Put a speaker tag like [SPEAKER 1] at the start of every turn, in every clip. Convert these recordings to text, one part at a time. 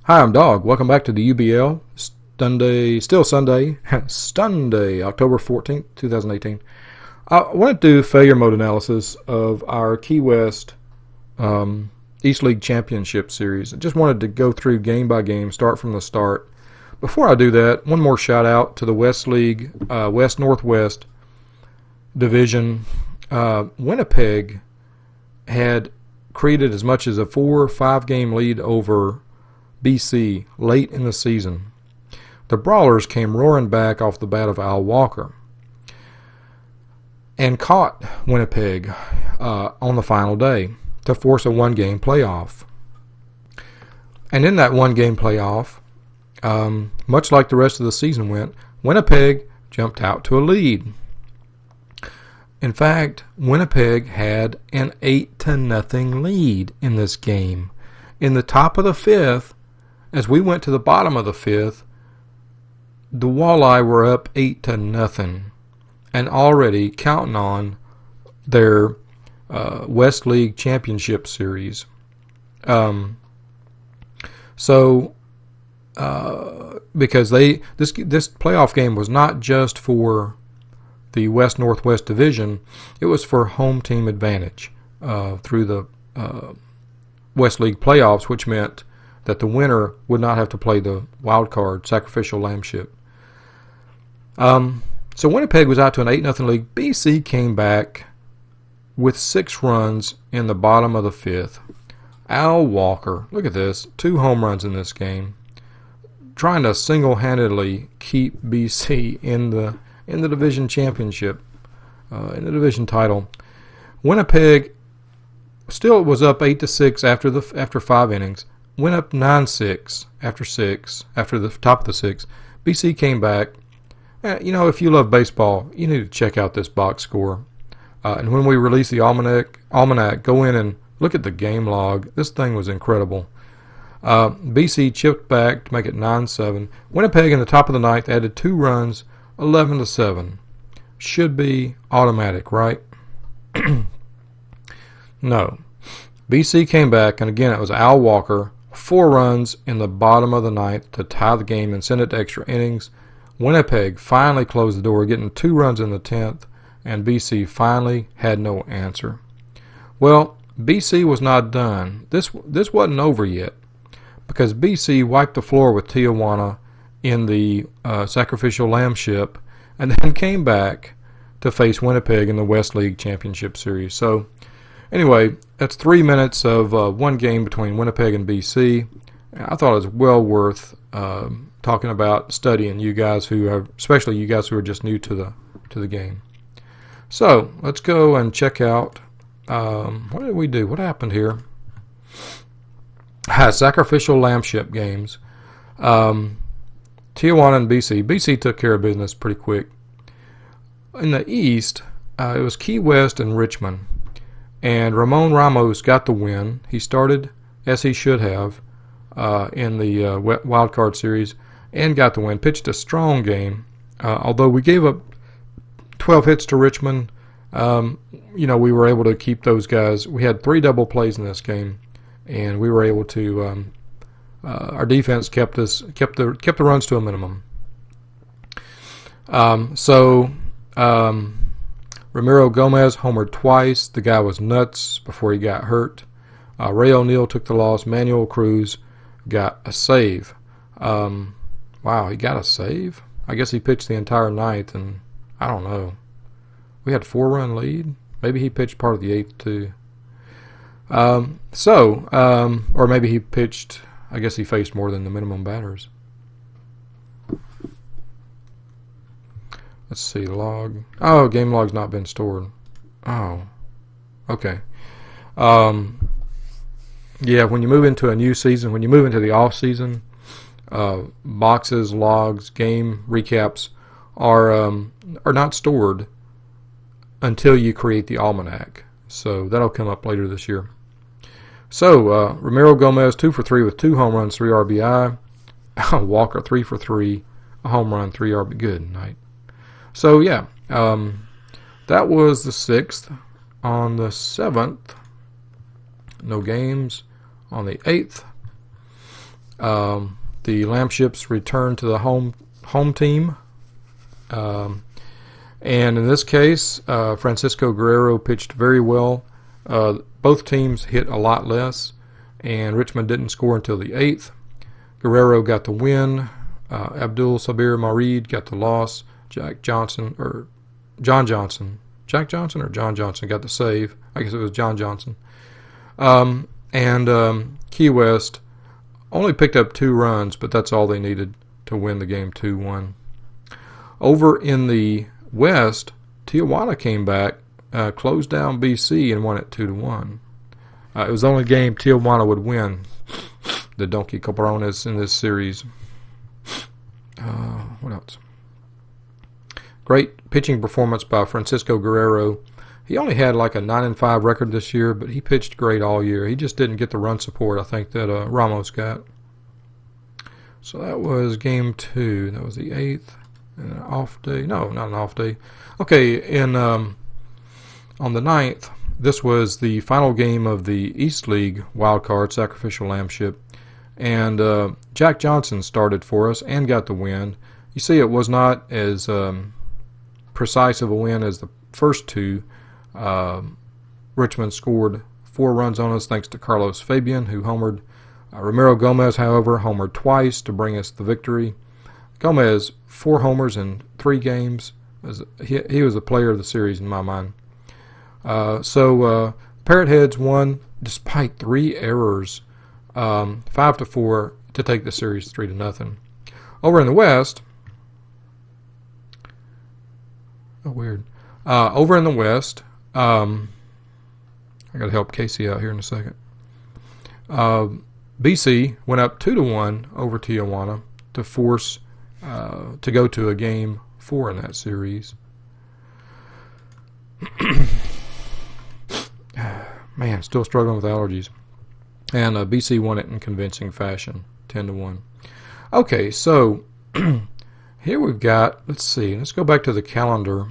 [SPEAKER 1] Hi, I'm Dog. Welcome back to the UBL. Sunday, still Sunday, Sunday, October 14th, 2018. I want to do failure mode analysis of our Key West East League Championship Series. I just wanted to go through game by game, start from the start. Before I do that, one more shout out to the West League, West Northwest Division. Winnipeg had created as much as a 4 or 5 game lead over BC late in the season. The Brawlers came roaring back off the bat of Al Walker and caught Winnipeg on the final day to force a one-game playoff. And in that one-game playoff, much like the rest of the season went, Winnipeg jumped out to a lead. In fact, Winnipeg had an 8-0 lead in this game. In the top of the fifth, as we went to the bottom of the fifth, the Walleye were up 8-0 and already counting on their West League Championship Series. Because this playoff game was not just for the West Northwest Division, it was for home team advantage through the West League playoffs, which meant that the winner would not have to play the wild card sacrificial lambship. So Winnipeg was out to an 8-0 lead. BC came back with 6 runs in the bottom of the fifth. Al Walker, look at this, 2 home runs in this game, trying to single-handedly keep BC in the division championship, in the division title. Winnipeg still was up 8-6 after 5 innings. Went up 9-6 after the top of the 6th. BC came back. If you love baseball, you need to check out this box score. And when we release the almanac, go in and look at the game log. This thing was incredible. BC chipped back to make it 9-7. Winnipeg in the top of the ninth added 2 runs, 11-7. Should be automatic, right? No. BC came back, and again, it was Al Walker. 4 runs in the bottom of the ninth to tie the game and send it to extra innings. Winnipeg finally closed the door, getting 2 runs in the 10th, and BC finally had no answer. Well, BC was not done. This wasn't over yet, because BC wiped the floor with Tijuana in the sacrificial lambship, and then came back to face Winnipeg in the West League Championship Series. So, anyway, that's 3 minutes of one game between Winnipeg and BC. I thought it was well worth talking about, studying you guys especially you guys who are just new to the game. So let's go and check out what did we do? What happened here? Sacrificial lambship games. Tijuana and BC. BC took care of business pretty quick. In the East, it was Key West and Richmond. And Ramon Ramos got the win. He started as he should have in the wild card series and got the win. Pitched a strong game. Although we gave up 12 hits to Richmond, we were able to keep those guys. We had 3 double plays in this game, and we were able to. Our defense kept the runs to a minimum. Ramiro Gomez homered twice. The guy was nuts before he got hurt. Ray O'Neill took the loss. Manuel Cruz got a save. Wow, he got a save? I guess he pitched the entire ninth, and I don't know. We had 4-run lead. Maybe he pitched part of the 8th too. Or maybe he pitched, I guess he faced more than the minimum batters. Let's see, log. Oh, game log's not been stored. Oh, okay. Yeah, when you move into a new season, when you move into the off season, boxes, logs, game recaps are not stored until you create the almanac. So that'll come up later this year. So Ramiro Gomez 2 for 3 with 2 home runs, 3 RBI. Walker 3 for 3, a home run, 3 RBI. Good night. So yeah, that was the 6th. On the 7th, no games. On the 8th, The Lambships returned to the home team. And in this case, Francisco Guerrero pitched very well. Both teams hit a lot less, and Richmond didn't score until the 8th. Guerrero got the win. Abdul Sabir Marid got the loss. John Johnson got the save. I guess it was John Johnson. And Key West only picked up 2 runs, but that's all they needed to win the game 2-1. Over in the West, Tijuana came back, closed down BC, and won it 2-1. It was the only game Tijuana would win, the Donkey Cabrones, in this series. What else? Great pitching performance by Francisco Guerrero. He only had like a 9-5 record this year, but he pitched great all year. He just didn't get the run support, I think, that Ramos got. So that was game 2. That was the 8th. And an off day. No, not an off day. Okay, on the 9th, this was the final game of the East League wildcard sacrificial lambship. And Jack Johnson started for us and got the win. You see, it was not as precise of a win as the first 2. Richmond scored 4 runs on us thanks to Carlos Fabian, who homered. Ramiro Gomez, however, homered twice to bring us the victory. Gomez, 4 homers in 3 games. He was the player of the series in my mind. So Parrot Heads won despite 3 errors, 5-4 to take the series 3-0. Over in the West, over in the West, I got to help Casey out here in a second. BC went up 2-1 over Tijuana to force to go to a game 4 in that series. Man, still struggling with allergies. And BC won it in convincing fashion, 10-1. Okay, so here we've got, let's go back to the calendar.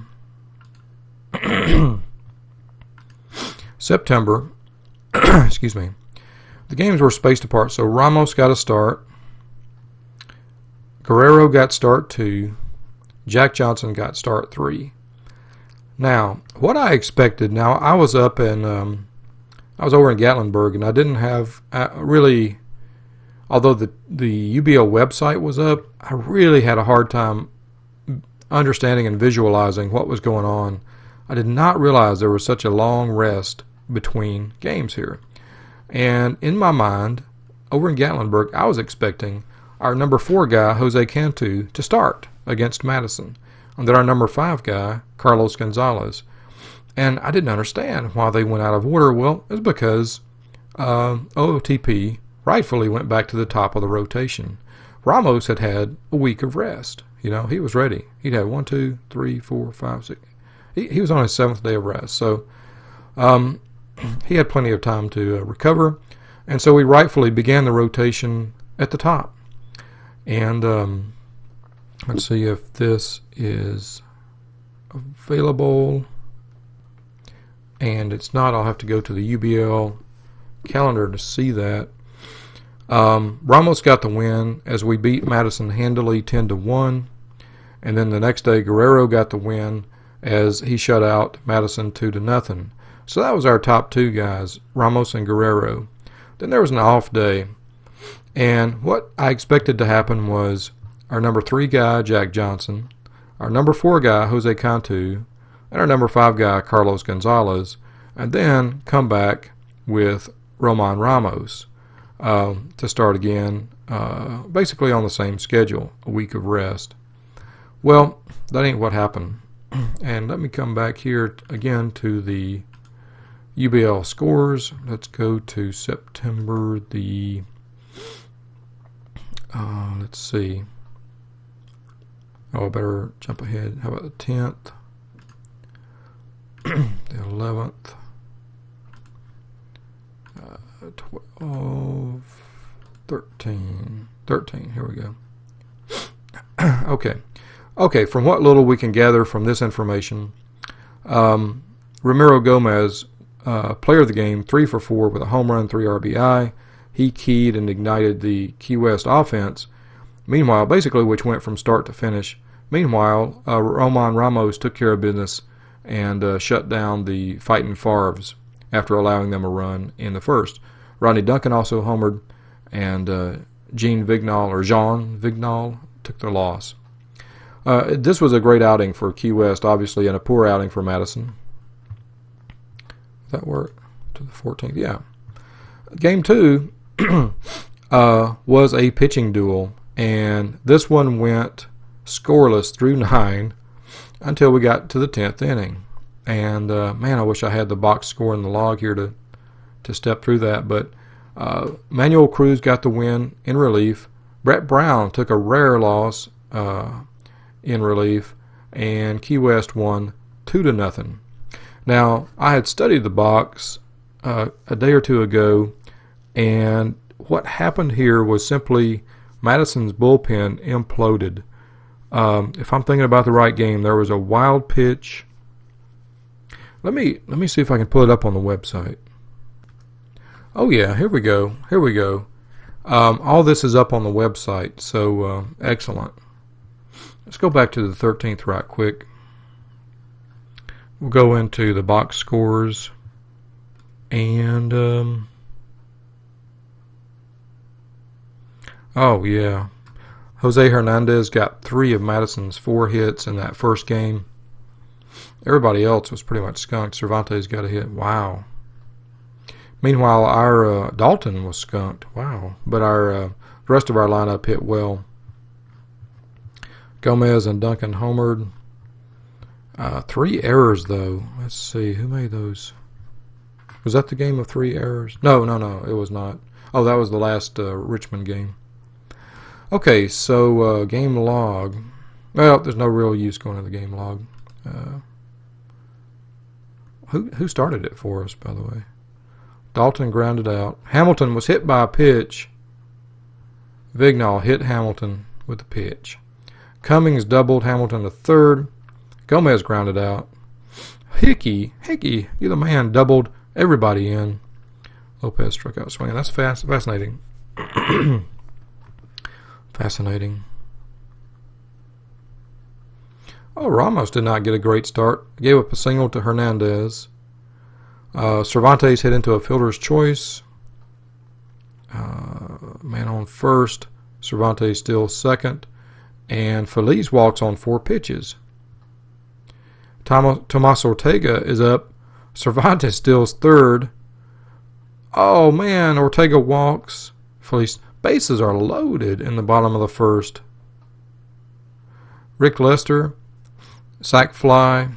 [SPEAKER 1] September, excuse me. The games were spaced apart, so Ramos got a start. Guerrero got start 2. Jack Johnson got start 3. Now, what I expected, I was up in, I was over in Gatlinburg, and I didn't have really, although the UBL website was up, I really had a hard time understanding and visualizing what was going on. I did not realize there was such a long rest between games here. And in my mind, over in Gatlinburg, I was expecting our number 4 guy, Jose Cantu, to start against Madison, and then our number 5 guy, Carlos Gonzalez. And I didn't understand why they went out of order. Well, it's because OOTP rightfully went back to the top of the rotation. Ramos had had a week of rest. He was ready. He'd had 1, 2, 3, 4, 5, 6. He was on his 7th day of rest. So he had plenty of time to recover. And so we rightfully began the rotation at the top. And let's see if this is available. And it's not. I'll have to go to the UBL calendar to see that. Ramos got the win as we beat Madison handily 10-1. And then the next day, Guerrero got the win as he shut out Madison 2-0. So that was our top 2 guys, Ramos and Guerrero. Then there was an off day. And what I expected to happen was our number 3 guy, Jack Johnson, our number 4 guy, Jose Cantu, and our number 5 guy, Carlos Gonzalez, and then come back with Roman Ramos to start again, basically on the same schedule, a week of rest. Well, that ain't what happened. And let me come back here again to the UBL scores. Let's go to September the... let's see. I better jump ahead. How about the 10th? The 11th. 12. 13. 13. Here we go. Okay, from what little we can gather from this information, Ramiro Gomez, player of the game, 3 for 4 with a home run, 3 RBI. he keyed and ignited the Key West offense. Meanwhile, basically, which went from start to finish. Meanwhile, Roman Ramos took care of business and shut down the Fighting Favres after allowing them a run in the first. Rodney Duncan also homered, and Jean Vignal took the loss. This was a great outing for Key West, obviously, and a poor outing for Madison. Does that work? To the 14th, yeah. Game 2 was a pitching duel, and this one went scoreless through 9 until we got to the 10th inning. And, man, I wish I had the box score in the log here to step through that. But Manuel Cruz got the win in relief. Brett Brown took a rare loss in relief, and Key West won 2-0. Now, I had studied the box a day or two ago, and what happened here was simply Madison's bullpen imploded. If I'm thinking about the right game, there was a wild pitch. Let me see if I can pull it up on the website. Oh yeah, here we go. All this is up on the website, so excellent. Let's go back to the 13th right quick. We'll go into the box scores, and oh yeah, Jose Hernandez got 3 of Madison's 4 hits in that first game. Everybody else was pretty much skunked. Cervantes got a hit. Wow. Meanwhile, our Dalton was skunked. Wow. But the rest of our lineup hit well. Gomez and Duncan homered. 3 errors, though. Let's see. Who made those? Was that the game of 3 errors? No, it was not. Oh, that was the last Richmond game. Okay, so game log. Well, there's no real use going to the game log. Who started it for us, by the way? Dalton grounded out. Hamilton was hit by a pitch. Vignal hit Hamilton with a pitch. Cummings doubled Hamilton to third. Gomez grounded out. Hickey, you're the man, doubled everybody in. Lopez struck out swinging. That's fascinating. Fascinating. Oh, Ramos did not get a great start. Gave up a single to Hernandez. Cervantes hit into a fielder's choice. Man on first. Cervantes still second. And Feliz walks on 4 pitches. Tomas Ortega is up. Cervantes still's third. Oh, man. Ortega walks. Feliz. Bases are loaded in the bottom of the first. Rick Lester, sac fly,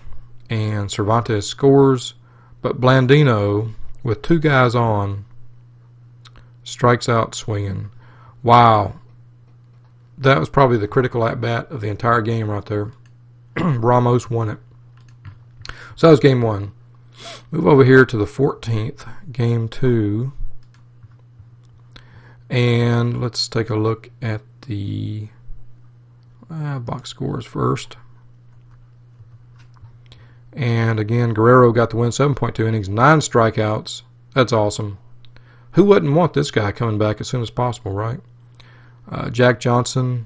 [SPEAKER 1] and Cervantes scores. But Blandino, with 2 guys on, strikes out swinging. Wow. That was probably the critical at-bat of the entire game right there. Ramos won it. So that was game 1. Move over here to the 14th, game 2. And let's take a look at the box scores first. And again, Guerrero got the win, 7.2 innings, 9 strikeouts. That's awesome. Who wouldn't want this guy coming back as soon as possible, right? Jack Johnson,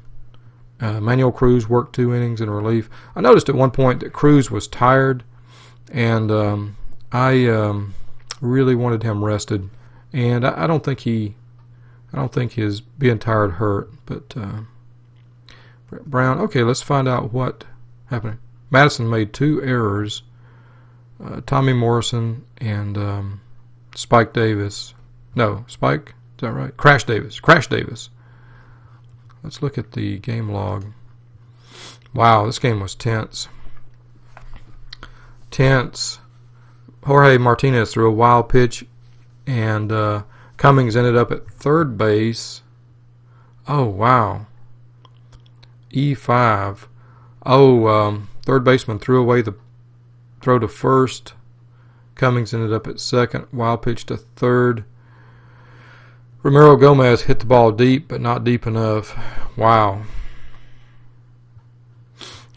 [SPEAKER 1] Manuel Cruz worked 2 innings in relief. I noticed at one point that Cruz was tired, and I really wanted him rested. And I don't think his being tired hurt. But Brown. Okay, let's find out what happened. Madison made 2 errors. Tommy Morrison and Spike Davis. No, Spike? Is that right? Crash Davis. Let's look at the game log. Wow, this game was tense. Jorge Martinez threw a wild pitch, and Cummings ended up at third base. Oh, wow. E5. Third baseman threw away the throw to first. Cummings ended up at second. Wild pitch to third. Ramiro Gomez hit the ball deep, but not deep enough. Wow.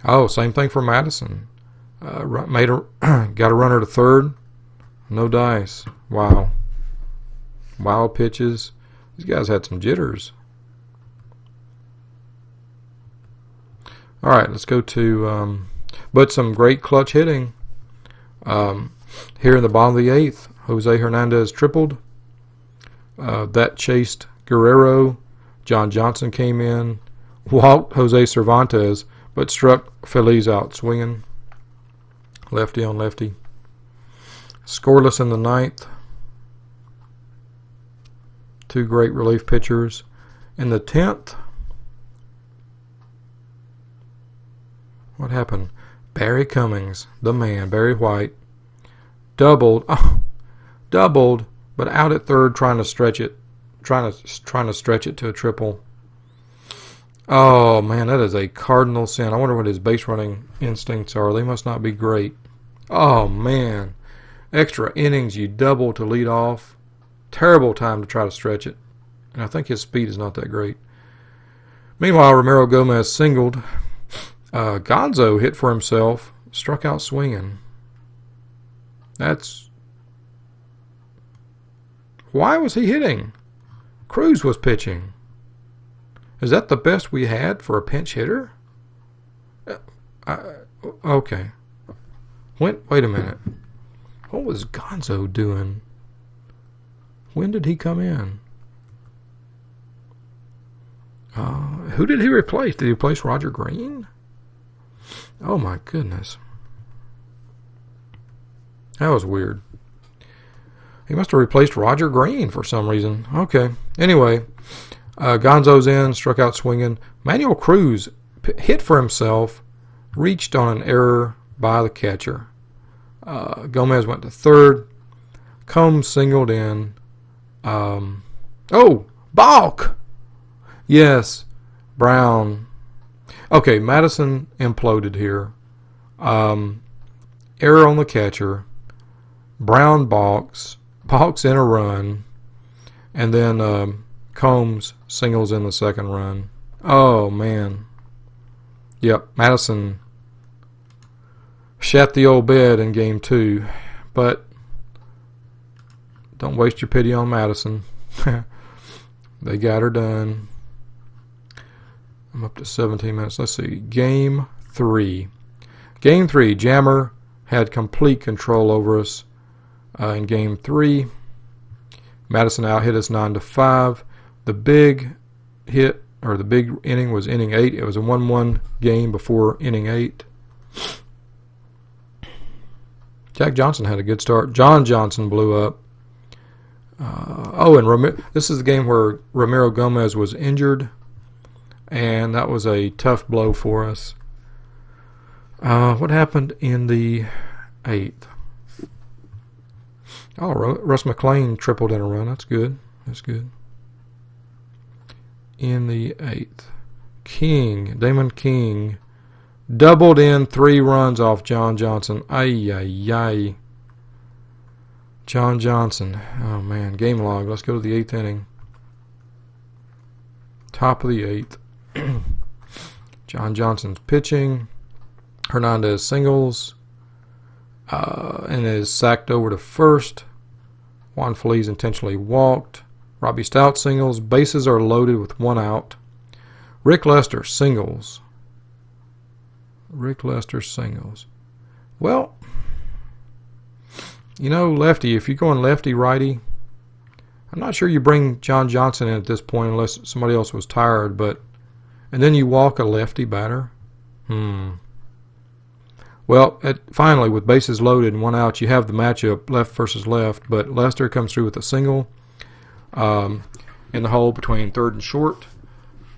[SPEAKER 1] Oh, same thing for Madison. Got a runner to third. No dice. Wow. Wild pitches. These guys had some jitters. All right, let's go to, but some great clutch hitting. Here in the bottom of the 8th, Jose Hernandez tripled. That chased Guerrero. John Johnson came in, walked Jose Cervantes, but struck Feliz out swinging. Lefty on lefty. Scoreless in the 9th. 2 great relief pitchers. In the 10th, what happened? Barry Cummings, the man, Barry White, doubled, but out at third, trying to stretch it to a triple. Oh man, that is a cardinal sin. I wonder what his base running instincts are. They must not be great. Oh man, extra innings, you double to lead off. Terrible time to try to stretch it, and I think his speed is not that great. Meanwhile, Ramiro Gomez singled. Gonzo hit for himself, struck out swinging. Why was he hitting? Cruz was pitching. Is that the best we had for a pinch hitter? Okay. Wait a minute. What was Gonzo doing? When did he come in? Who did he replace? Did he replace Roger Green? Oh my goodness. That was weird. He must have replaced Roger Green for some reason. Okay. Anyway, Gonzo's in, struck out swinging. Manuel Cruz hit for himself, reached on an error by the catcher. Gomez went to third. Combs singled in. Balk! Yes, Brown. Okay, Madison imploded here. Error on the catcher. Brown balks in a run, and then Combs singles in the second run. Oh, man. Yep, Madison shat the old bed in game 2, but don't waste your pity on Madison. They got her done. I'm up to 17 minutes. Let's see. Game 3. Game 3, Jammer had complete control over us in Game 3. Madison out-hit us 9-5. The big hit, or the big inning, was inning 8. It was a 1-1 game before inning 8. Jack Johnson had a good start. John Johnson blew up. And this is the game where Ramiro Gomez was injured, and that was a tough blow for us. What happened in the 8th? Oh, Russ McLean tripled in a run. That's good. That's good. In the 8th, Damon King, doubled in 3 runs off John Johnson. Ay. John Johnson. Oh, man. Game log. Let's go to the 8th inning. Top of the 8th. John Johnson's pitching. Hernandez singles. And is sacked over to first. Juan Feliz intentionally walked. Robbie Stout singles. Bases are loaded with 1 out. Rick Lester singles. Well, you know, lefty, if you're going lefty-righty, I'm not sure you bring John Johnson in at this point unless somebody else was tired, and then you walk a lefty batter. Well, finally, with bases loaded and 1 out, you have the matchup left versus left, but Lester comes through with a single in the hole between third and short,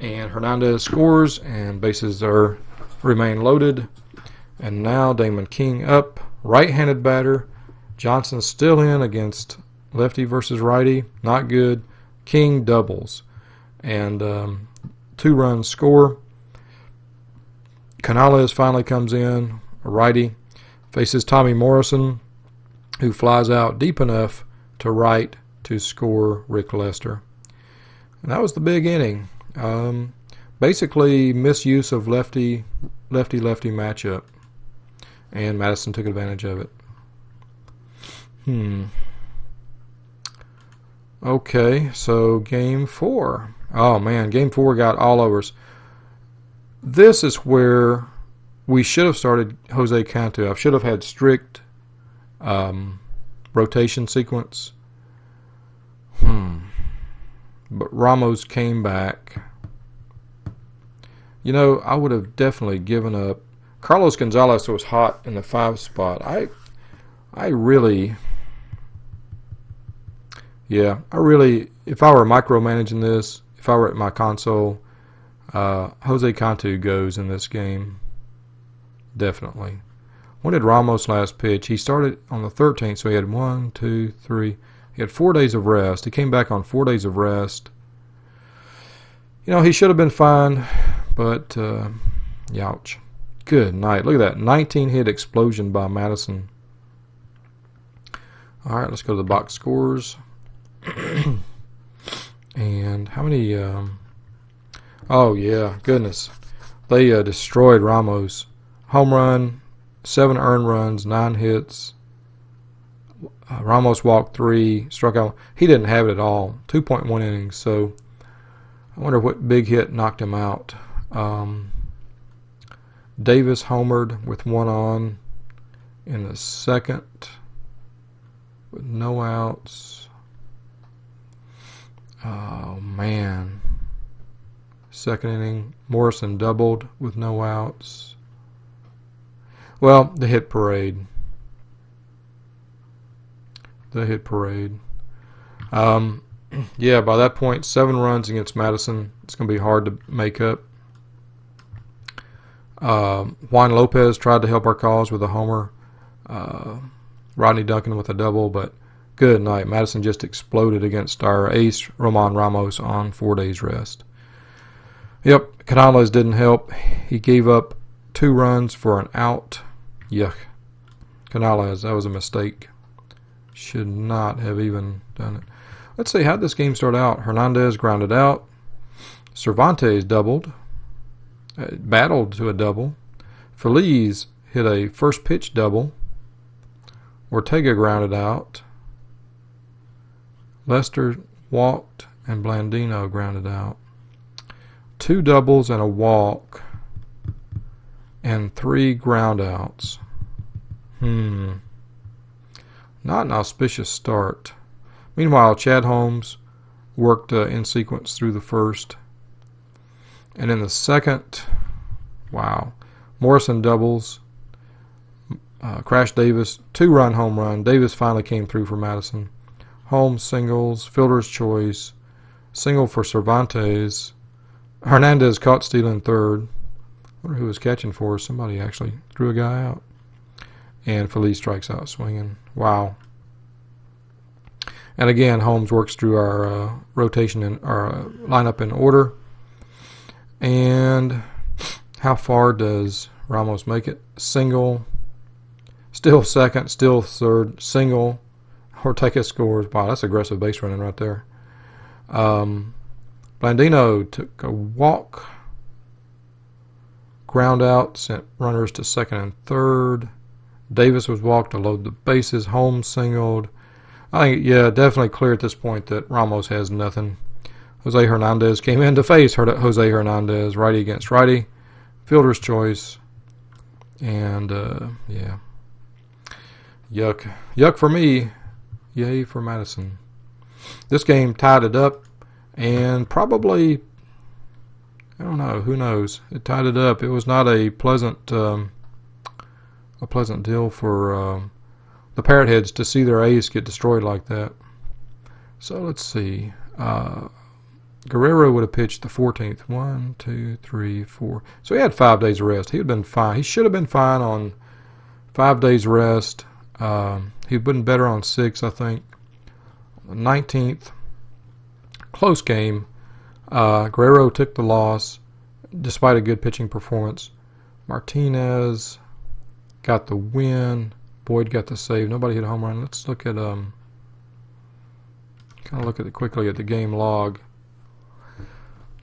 [SPEAKER 1] and Hernandez scores, and bases remain loaded. And now Damon King up, right-handed batter. Johnson's still in against lefty versus righty. Not good. King doubles. And 2-run score. Canales finally comes in, a righty. Faces Tommy Morrison, who flies out deep enough to right to score Rick Lester. And that was the big inning. Basically misuse of lefty matchup. And Madison took advantage of it. Okay, so game 4. Oh man, game 4 got all over us. This is where we should have started Jose Cantu. I should have had strict rotation sequence. But Ramos came back. You know, I would have definitely given up. Carlos Gonzalez was hot in the 5 spot. I really, if I were micromanaging this, if I were at my console, Jose Cantu goes in this game. Definitely. When did Ramos last pitch? He started on the 13th, so he had 1, 2, 3. He had 4 days of rest. He came back on 4 days of rest. You know, he should have been fine, but youch. Good night. Look at that 19-hit explosion by Madison. All right, let's go to the box scores. And how many? Oh yeah, goodness, they destroyed Ramos. Home run, 7 earned runs, 9 hits. Ramos walked 3, struck out. He didn't have it at all. 2.1 innings. So I wonder what big hit knocked him out. Davis homered with 1 on in the second with no outs. Oh man. Second inning, Morrison doubled with no outs. Well, the hit parade. Yeah, by that point, 7 runs against Madison. It's going to be hard to make up. Juan Lopez tried to help our cause with a homer. Rodney Duncan with a double, but good night. Madison just exploded against our ace, Roman Ramos, on 4 days rest. Yep, Canales didn't help. He gave up 2 runs for an out. Yuck. Canales, that was a mistake. Should not have even done it. Let's see, how'd this game start out? Hernandez grounded out. Cervantes doubled. Battled to a double. Feliz hit a first pitch double. Ortega grounded out. Lester walked and Blandino grounded out. 2 doubles and a walk and 3 ground outs. Not an auspicious start. Meanwhile, Chad Holmes worked in sequence through the first. And in the second, wow, Morrison doubles. Crash Davis, 2-run home run. Davis finally came through for Madison. Holmes singles, fielder's choice, single for Cervantes. Hernandez caught stealing third. I wonder who was catching for us. Somebody actually threw a guy out. And Feliz strikes out swinging. Wow. And again, Holmes works through our rotation and our lineup in order. And how far does Ramos make it? Single. Still second. Still third. Single. Ortega scores. Wow, that's aggressive base running right there. Blandino took a walk. Ground out. Sent runners to second and third. Davis was walked to load the bases. Holmes singled. I think, yeah, definitely clear at this point that Ramos has nothing. Jose Hernandez came in to face Jose Hernandez, righty against righty. Fielder's choice. And, yeah. Yuck. Yuck for me. Yay for Madison. This game tied it up. And probably, I don't know, who knows. It tied it up. It was not a pleasant deal for the Parrotheads to see their ace get destroyed like that. So let's see. Guerrero would have pitched the 14th. 1, 2, 3, 4. So he had 5 days of rest. He would have been fine. He should have been fine on 5 days rest. He would have been better on 6, I think. 19th. Close game. Guerrero took the loss despite a good pitching performance. Martinez got the win. Boyd got the save. Nobody hit a home run. Let's look at quickly at the game log.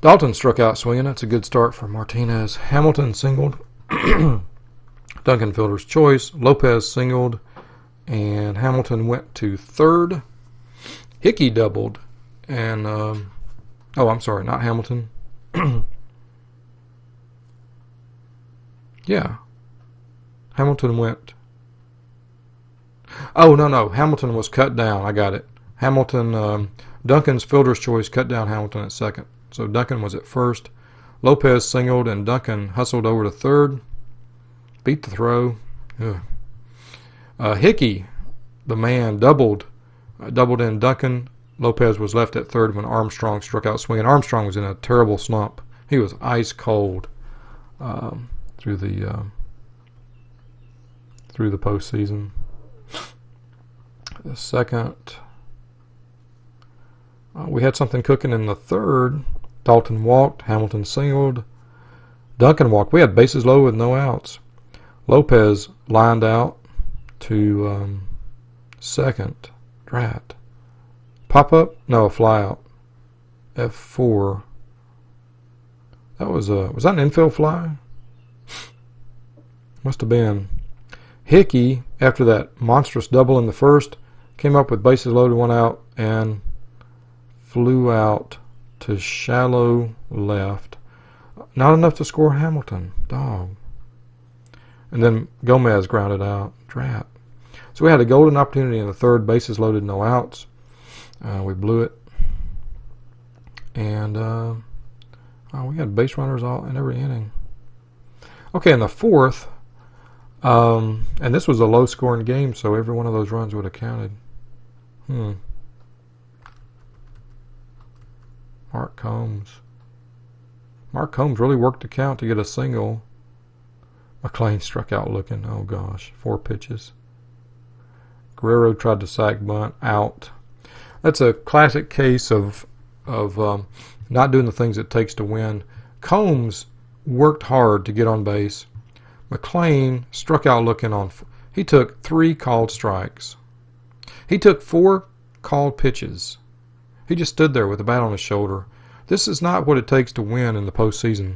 [SPEAKER 1] Dalton struck out swinging. That's a good start for Martinez. Hamilton singled. Duncan fielder's choice. Lopez singled, and Hamilton went to third. Hickey doubled. and oh, I'm sorry, not Hamilton. Yeah, Hamilton went. Oh, no, Hamilton was cut down. I got it. Hamilton, Duncan's fielder's choice cut down Hamilton at second. So Duncan was at first. Lopez singled, and Duncan hustled over to third. Beat the throw. Hickey, the man, doubled in Duncan. Lopez was left at third when Armstrong struck out swinging. Armstrong was in a terrible slump. He was ice cold through the postseason. The second, we had something cooking in the third. Dalton walked. Hamilton singled. Duncan walked. We had bases loaded with no outs. Lopez lined out to second. Drat. Pop up? No, a fly out. F4. That was that an infield fly? Must have been. Hickey, after that monstrous double in the first, came up with bases loaded, one out, and flew out to shallow left. Not enough to score Hamilton. Dog. And then Gomez grounded out. Drat. So we had a golden opportunity in the third, bases loaded, no outs. We blew it. And we had base runners all in every inning. Okay, in the fourth, and this was a low-scoring game, so every one of those runs would have counted. Mark Combs. Mark Combs really worked the count to get a single. McLean struck out looking. Oh, gosh. 4 pitches. Guerrero tried to sack bunt. Out. That's a classic case of not doing the things it takes to win. Combs worked hard to get on base. McLean struck out looking on. He took 3 called strikes. He took 4 called pitches. He just stood there with the bat on his shoulder. This is not what it takes to win in the postseason.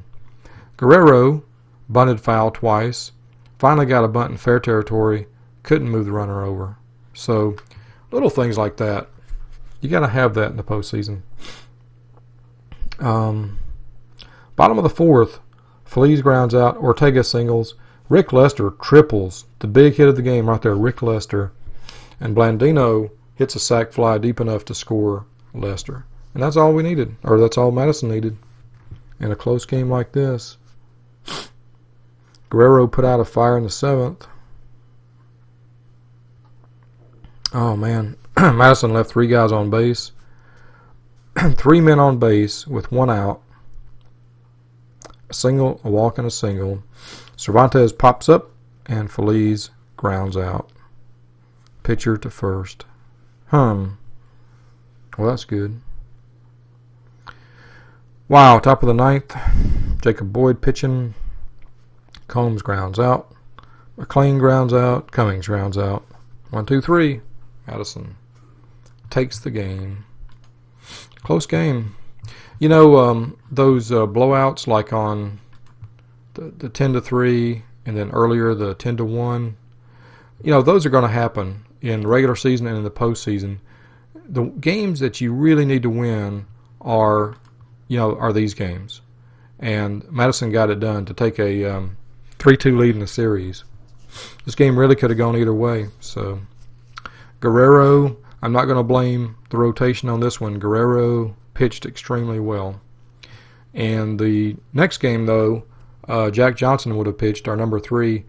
[SPEAKER 1] Guerrero bunted foul twice. Finally got a bunt in fair territory. Couldn't move the runner over. So, little things like that. You got to have that in the postseason. Bottom of the fourth, Feliz grounds out. Ortega singles. Rick Lester triples. The big hit of the game right there, Rick Lester. And Blandino hits a sac fly deep enough to score Lester. And that's all we needed, or that's all Madison needed in a close game like this. Guerrero put out a fire in the seventh. Oh, man. Madison left 3 guys on base. 3 men on base with 1 out. A single, a walk, and a single. Cervantes pops up, and Feliz grounds out. Pitcher to first. Well, that's good. Wow, top of the ninth. Jacob Boyd pitching. Combs grounds out. McLean grounds out. Cummings grounds out. 1, 2, 3. Madison takes the game. Close game. You know, those blowouts like on the 10-3 and then earlier the 10-1, you know, those are going to happen in the regular season and in the postseason. The games that you really need to win are these games. And Madison got it done to take a 3-2 lead in the series. This game really could have gone either way. So Guerrero, I'm not going to blame the rotation on this one. Guerrero pitched extremely well. And the next game, though, Jack Johnson would have pitched, our number 3.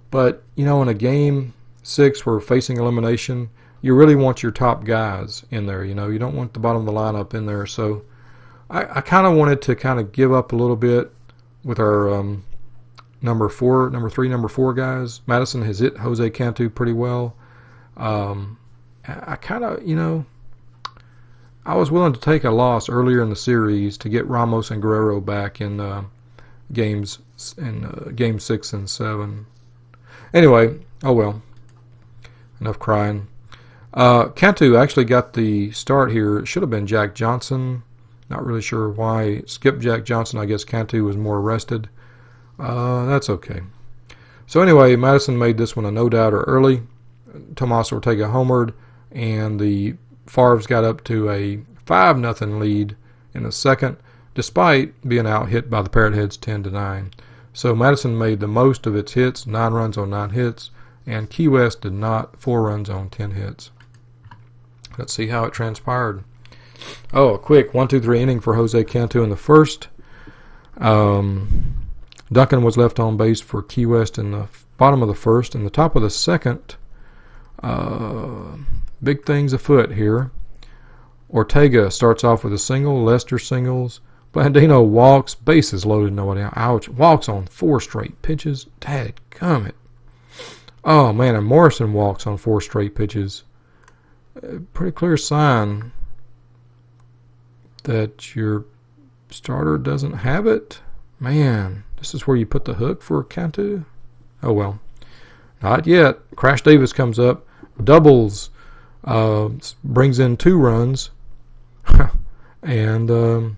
[SPEAKER 1] But, in a game 6 where we're facing elimination, you really want your top guys in there. You don't want the bottom of the lineup in there. So I kind of wanted to kind of give up a little bit with our number 4 guys. Madison has hit Jose Cantu pretty well. I kind of, I was willing to take a loss earlier in the series to get Ramos and Guerrero back in game 6 and 7. Anyway, oh well. Enough crying. Cantu actually got the start here. It should have been Jack Johnson. Not really sure why. Skip Jack Johnson. I guess Cantu was more rested. That's okay. So anyway, Madison made this one a no-doubter early. Tomas Ortega homered, and the Favres got up to a 5-0 lead in the second, despite being out hit by the Parrot Heads 10-9. So Madison made the most of its hits, 9 runs on 9 hits, and Key West did not, 4 runs on 10 hits. Let's see how it transpired. Oh, a quick 1-2-3 inning for Jose Cantu in the first. Duncan was left on base for Key West in the bottom of the first. In the top of the second, big things afoot here. Ortega starts off with a single. Lester singles. Blandino walks. Bases loaded. Nobody out. Ouch. Walks on 4 straight pitches. Dadgummit. Oh, man. And Morrison walks on 4 straight pitches. Pretty clear sign that your starter doesn't have it. Man, this is where you put the hook for Cantu? Oh, well. Not yet. Crash Davis comes up. Doubles. Brings in 2 runs. And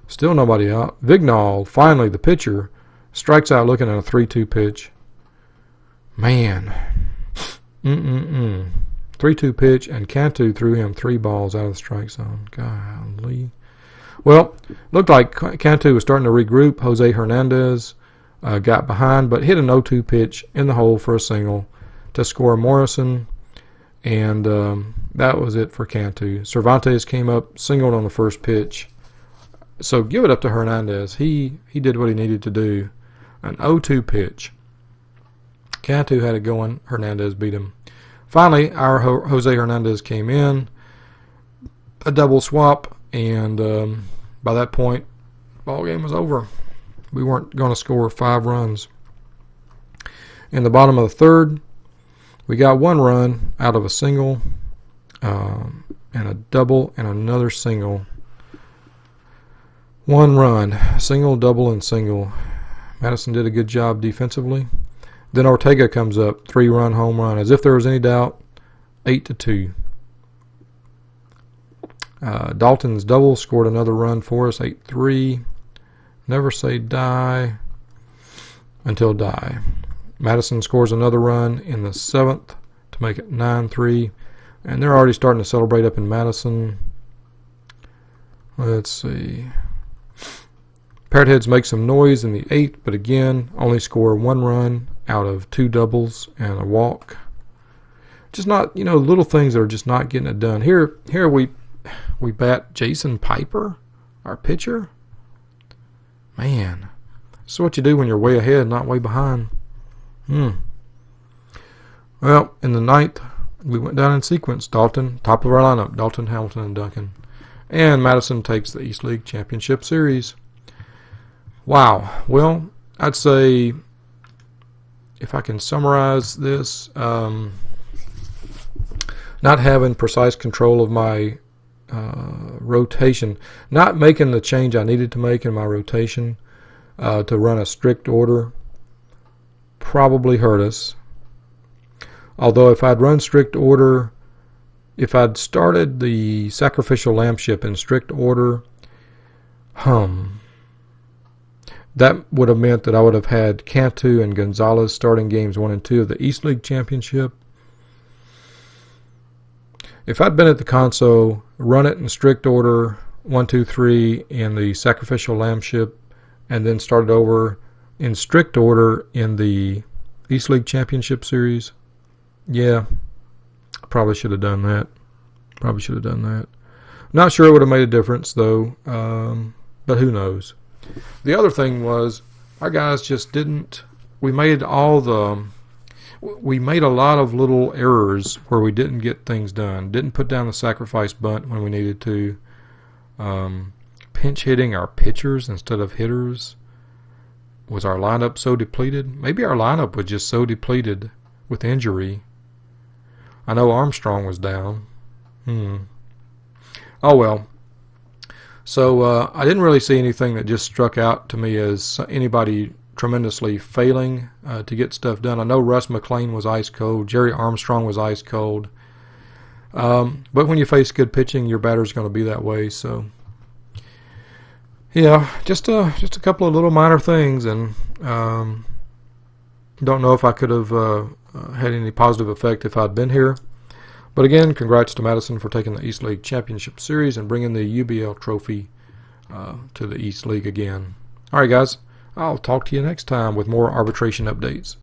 [SPEAKER 1] still nobody out. Vignal, finally the pitcher, strikes out looking at a 3-2 pitch. Man. 3-2 pitch, and Cantu threw him 3 balls out of the strike zone. Golly. Well, looked like Cantu was starting to regroup. Jose Hernandez got behind, but hit an 0-2 pitch in the hole for a single to score Morrison, and that was it for Cantu. Cervantes came up, singled on the first pitch. So give it up to Hernandez. He did what he needed to do. An 0-2 pitch. Cantu had it going. Hernandez beat him. Finally, our Jose Hernandez came in. A double swap. And by that point, ball game was over. We weren't going to score 5 runs. In the bottom of the third, we got 1 run out of a single and a double and another single. 1 run, single, double, and single. Madison did a good job defensively. Then Ortega comes up, 3-run home run. As if there was any doubt, 8-2. Dalton's double scored another run for us, 8-3. Never say die until die. Madison scores another run in the 7th to make it 9-3. And they're already starting to celebrate up in Madison. Let's see. Parrot Heads make some noise in the 8th, but again, only score 1 run out of 2 doubles and a walk. Just not, little things that are just not getting it done. Here we bat Jason Piper, our pitcher. Man, this is what you do when you're way ahead, not way behind. Well, in the 9th, we went down in sequence. Dalton, top of our lineup, Dalton, Hamilton, and Duncan. And Madison takes the East League Championship Series. Wow. Well, I'd say, if I can summarize this, not having precise control of my rotation, not making the change I needed to make in my rotation to run a strict order probably hurt us. Although if I'd run strict order, if I'd started the sacrificial lampship in strict order, that would have meant that I would have had Cantu and Gonzalez starting games 1 and 2 of the East League Championship. If I'd been at the console, run it in strict order, 1, 2, 3 in the sacrificial lampship, and then started over in strict order in the East League Championship Series, yeah, I probably should have done that. Not sure it would have made a difference, though, but who knows. The other thing was, our guys just didn't, we made a lot of little errors where we didn't get things done. Didn't put down the sacrifice bunt when we needed to. Pinch hitting our pitchers instead of hitters. Was our lineup so depleted? Maybe our lineup was just so depleted with injury. I know Armstrong was down. Oh well. So I didn't really see anything that just struck out to me as anybody tremendously failing to get stuff done. I know Russ McLean was ice cold. Jerry Armstrong was ice cold. But when you face good pitching, your batter's going to be that way. So yeah, just a couple of little minor things, and don't know if I could have had any positive effect if I'd been here. But again, congrats to Madison for taking the East League Championship Series and bringing the UBL trophy to the East League again. All right, guys, I'll talk to you next time with more arbitration updates.